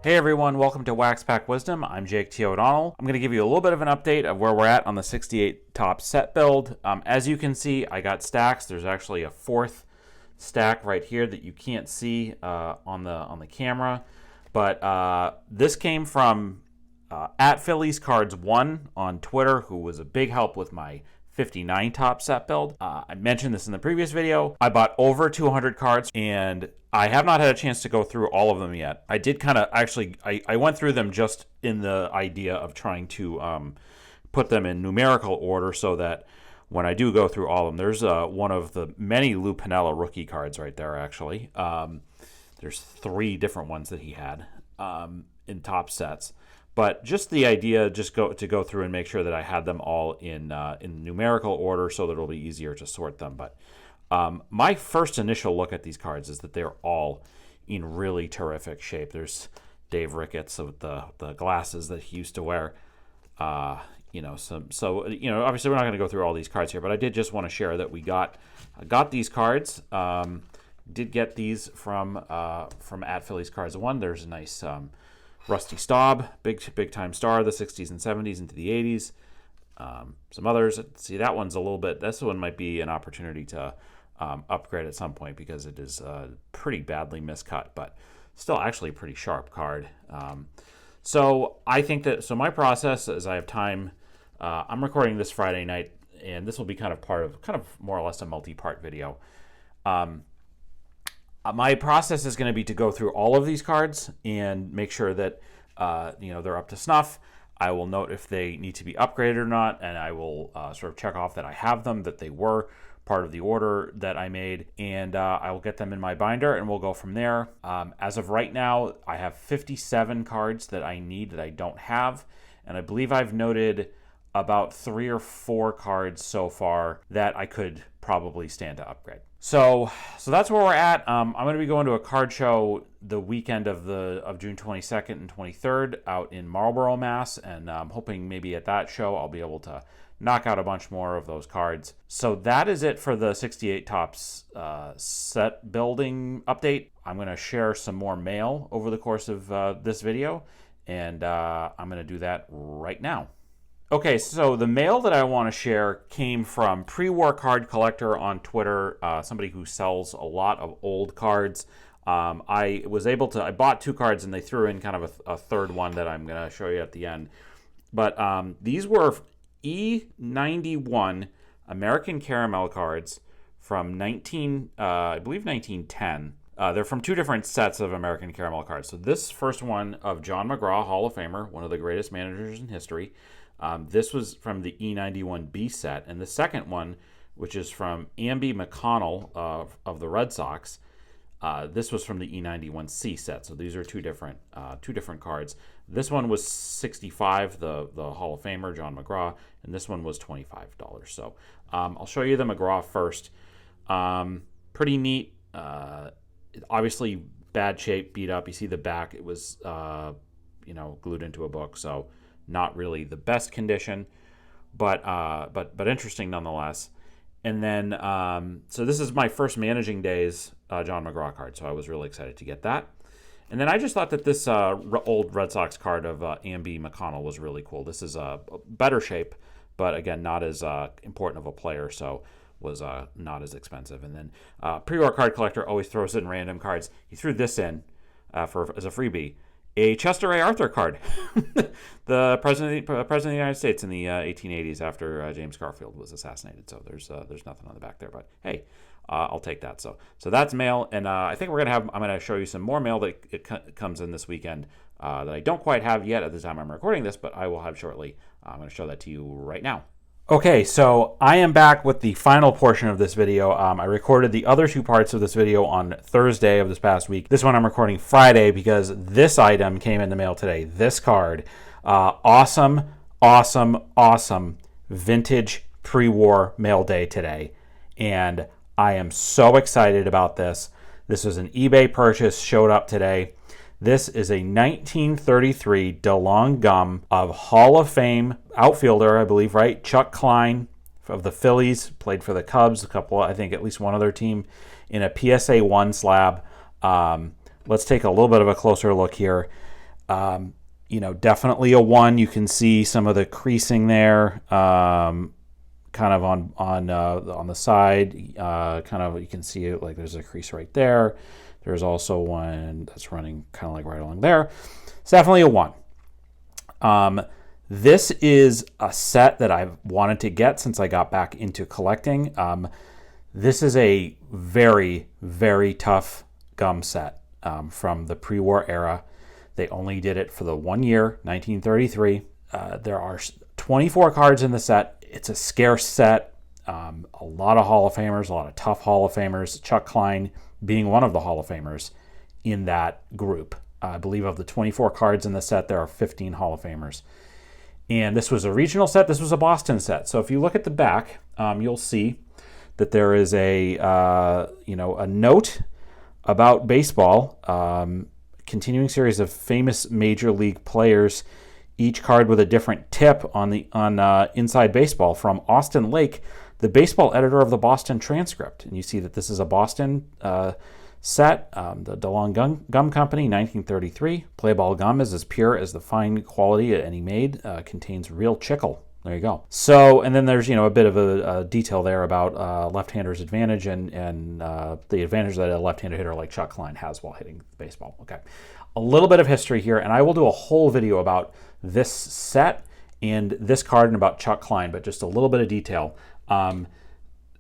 Hey everyone, welcome to Wax Pack Wisdom. I'm Jake T. O'Donnell. I'm going to give you a little bit of an update of where we're at on the 68 top set build. As you can see, I got stacks. There's actually a fourth stack right here that you can't see on the camera. But this came from at Phillies Cards 1 on Twitter, who was a big help with my 59 top set build. I mentioned this in the previous video. I bought over 200 cards and I have not had a chance to go through all of them yet. I did kind of actually, I went through them just in the idea of trying to put them in numerical order so that when I do go through all of them, there's one of the many Lou Piniella rookie cards right there actually. There's 3 different ones that he had in top sets. But just the idea, to go through and make sure that I had them all in numerical order so that it'll be easier to sort them. But my first initial look at these cards is that they're all in really terrific shape. There's Dave Ricketts with the glasses that he used to wear. Obviously we're not going to go through all these cards here, but I did just want to share that we got these cards. Did get these from at Phillies Cards 1. There's a nice Rusty Staub, big time star, the 60s and 70s into the 80s. Some others. See, that one's a little bit, this one might be an opportunity to upgrade at some point because it is pretty badly miscut, but still actually a pretty sharp card. So I think that, so my process is I have time, I'm recording this Friday night, and this will be kind of more or less a multi-part video. My process is going to be to go through all of these cards and make sure that they're up to snuff. I will note if they need to be upgraded or not, and I will sort of check off that I have them, that they were part of the order that I made, and I will get them in my binder, and we'll go from there. As of right now, I have 57 cards that I need that I don't have, and I believe I've noted about 3 or 4 cards so far that I could probably stand to upgrade. So that's where we're at. I'm going to be going to a card show the weekend of June 22nd and 23rd out in Marlborough, Mass. And I'm hoping maybe at that show I'll be able to knock out a bunch more of those cards. So that is it for the 68 Tops set building update. I'm going to share some more mail over the course of this video. And I'm going to do that right now. Okay, so the mail that I want to share came from Prewar Card Collector on Twitter, somebody who sells a lot of old cards. I bought 2 cards and they threw in kind of a third one that I'm going to show you at the end. But these were E91 American Caramel cards from 1910. They're from 2 different sets of American Caramel cards. So this first one of John McGraw, Hall of Famer, one of the greatest managers in history. This was from the E91B set, and the second one, which is from Amby McConnell of the Red Sox, this was from the E91C set. So these are two different cards. This one was $65, the Hall of Famer John McGraw, and this one was $25. So I'll show you the McGraw first. Pretty neat. Obviously bad shape, beat up. You see the back; it was glued into a book, so not really the best condition, but interesting nonetheless. And then, so this is my first Managing Days John McGraw card, so I was really excited to get that. And then I just thought that this old Red Sox card of Amby McConnell was really cool. This is a better shape, but again, not as important of a player, so was not as expensive. And then Prewar Card Collector always throws in random cards. He threw this in as a freebie. A Chester A. Arthur card, the president of the United States in the 1880s after James Garfield was assassinated. So there's nothing on the back there, but hey, I'll take that. So that's mail, and I think I'm gonna show you some more mail that comes in this weekend that I don't quite have yet at the time I'm recording this, but I will have shortly. I'm gonna show that to you right now. Okay, so I am back with the final portion of this video. I recorded the other 2 parts of this video on Thursday of this past week. This one I'm recording Friday because this item came in the mail today. This card, awesome vintage pre-war mail day today. And I am so excited about this. This was an eBay purchase, showed up today. This is a 1933 DeLong gum of Hall of Fame outfielder, I believe, right? Chuck Klein of the Phillies, played for the Cubs, I think at least one other team, in a PSA 1 slab. Let's take a little bit of a closer look here. You know, definitely a 1. You can see some of the creasing there, kind of on the side. Kind of, you can see it like there's a crease right there. There's also one that's running kind of like right along there. It's definitely a 1. This is a set that I've wanted to get since I got back into collecting. This is a very, very tough gum set from the pre-war era. They only did it for the 1 year, 1933. There are 24 cards in the set. It's a scarce set. A lot of Hall of Famers, a lot of tough Hall of Famers. Chuck Klein being one of the Hall of Famers in that group. I believe of the 24 cards in the set, there are 15 Hall of Famers. And this was a regional set. This was a Boston set. So if you look at the back, you'll see that there is a note about baseball. Continuing series of famous major league players, each card with a different tip on Inside Baseball from Austin Lake, the baseball editor of the Boston Transcript. And you see that this is a Boston set, the DeLong Gum Company, 1933. Playball gum is as pure as the fine quality any made, contains real chicle. There you go. So, and then there's, a bit of a detail there about left-hander's advantage and the advantage that a left-handed hitter like Chuck Klein has while hitting the baseball. Okay. A little bit of history here, and I will do a whole video about this set and this card and about Chuck Klein, but just a little bit of detail.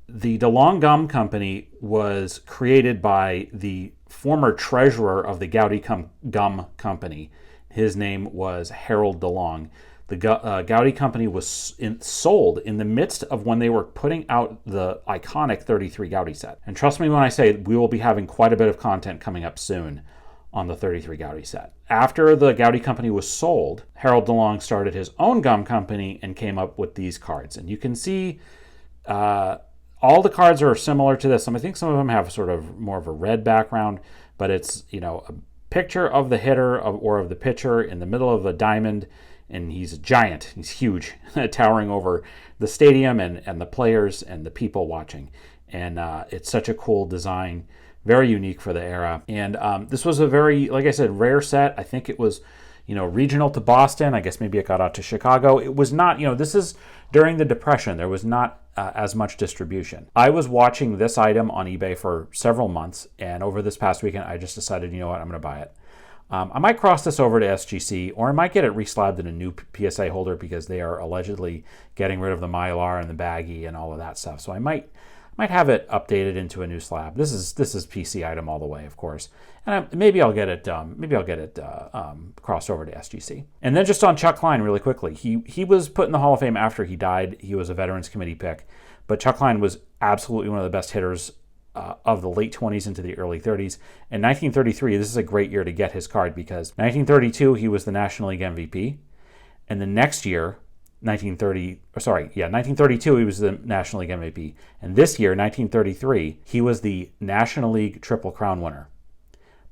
The DeLong Gum Company was created by the former treasurer of the Gowdy Gum Company. His name was Harold DeLong. The Gowdy Company was sold in the midst of when they were putting out the iconic 33 Gowdy set. And trust me when I say we will be having quite a bit of content coming up soon on the 33 Gowdy set. After the Gowdy Company was sold, Harold DeLong started his own gum company and came up with these cards. And you can see all the cards are similar to this. I think some of them have sort of more of a red background, but it's, a picture of the hitter or of the pitcher in the middle of a diamond. And he's a giant. He's huge, towering over the stadium and the players and the people watching. And it's such a cool design, very unique for the era. And this was a very, like I said, rare set. I think it was, regional to Boston. I guess maybe it got out to Chicago. It was not, this is during the Depression. There was not as much distribution. I was watching this item on eBay for several months. And over this past weekend, I just decided, you know what, I'm going to buy it. I might cross this over to SGC, or I might get it reslabbed in a new PSA holder because they are allegedly getting rid of the Mylar and the baggie and all of that stuff. So I might have it updated into a new slab. This is PC item all the way, of course, and maybe I'll get it crossed over to SGC. And then just on Chuck Klein, really quickly, he was put in the Hall of Fame after he died. He was a Veterans Committee pick, but Chuck Klein was absolutely one of the best hitters of the late 20s into the early 30s. In 1933, this is a great year to get his card because 1932, he was the National League MVP. And the next year, 1932, he was the National League MVP. And this year, 1933, he was the National League Triple Crown winner.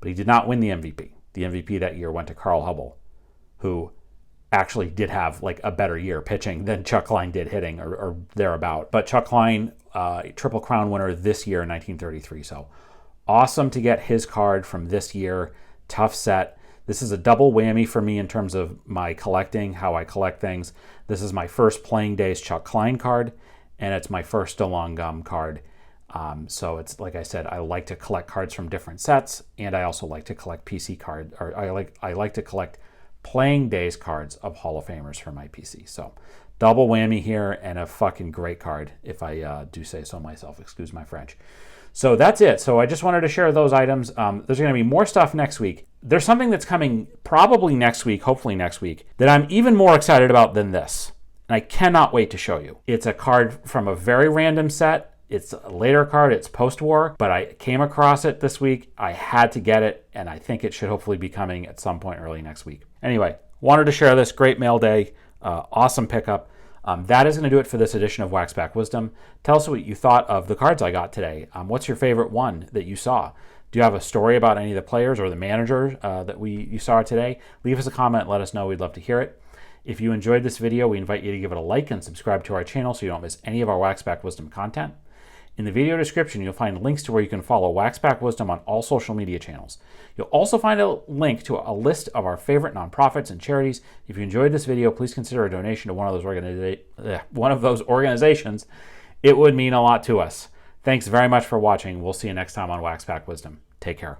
But he did not win the MVP. The MVP that year went to Carl Hubble, who actually did have like a better year pitching than Chuck Klein did hitting or thereabout. But Chuck Klein, Triple Crown winner this year in 1933. So awesome to get his card from this year. Tough set. This is a double whammy for me in terms of my collecting, how I collect things. This is my first Playing Days Chuck Klein card, and it's my first DeLong Gum card. So it's like I said, I like to collect cards from different sets, and I also like to collect PC cards, or I like to collect Playing Days cards of Hall of Famers for my PC. So double whammy here, and a fucking great card, if I do say so myself. Excuse my French. So that's it. So I just wanted to share those items. There's going to be more stuff next week. There's something that's coming probably next week, hopefully next week, that I'm even more excited about than this. And I cannot wait to show you. It's a card from a very random set. It's a later card. It's post-war, but I came across it this week. I had to get it, and I think it should hopefully be coming at some point early next week. Anyway, wanted to share this. Great mail day. Awesome pickup. That is going to do it for this edition of Waxback Wisdom. Tell us what you thought of the cards I got today. What's your favorite one that you saw? Do you have a story about any of the players or the manager that you saw today? Leave us a comment. Let us know. We'd love to hear it. If you enjoyed this video, we invite you to give it a like and subscribe to our channel so you don't miss any of our Waxback Wisdom content. In the video description, you'll find links to where you can follow Waxpack Wisdom on all social media channels. You'll also find a link to a list of our favorite nonprofits and charities. If you enjoyed this video, please consider a donation to one of those organizations. It would mean a lot to us. Thanks very much for watching. We'll see you next time on Waxpack Wisdom. Take care.